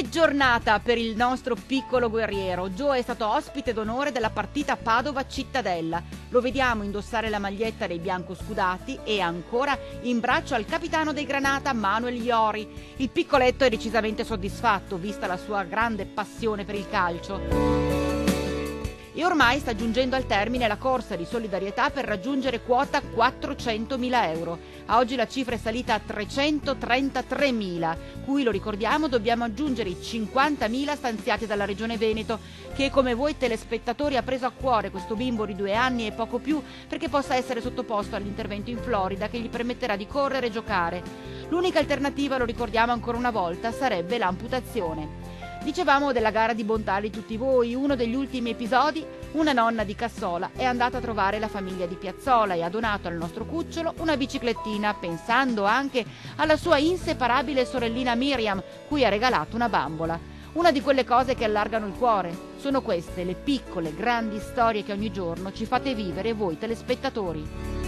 Che giornata per il nostro piccolo guerriero. Joe è stato ospite d'onore della partita Padova-Cittadella. Lo vediamo indossare la maglietta dei biancoscudati e ancora in braccio al capitano dei Granata, Manuel Iori. Il piccoletto è decisamente soddisfatto, vista la sua grande passione per il calcio. E ormai sta giungendo al termine la corsa di solidarietà per raggiungere quota 400.000 euro. A oggi la cifra è salita a 333.000, cui, lo ricordiamo, dobbiamo aggiungere i 50.000 stanziati dalla Regione Veneto, che come voi telespettatori ha preso a cuore questo bimbo di 2 anni e poco più perché possa essere sottoposto all'intervento in Florida che gli permetterà di correre e giocare. L'unica alternativa, lo ricordiamo ancora una volta, sarebbe l'amputazione. Dicevamo della gara di bontà di tutti voi. Uno degli ultimi episodi, una nonna di Cassola è andata a trovare la famiglia di Piazzola e ha donato al nostro cucciolo una biciclettina, pensando anche alla sua inseparabile sorellina Miriam, cui ha regalato una bambola. Una di quelle cose che allargano il cuore. Sono queste le piccole, grandi storie che ogni giorno ci fate vivere voi telespettatori.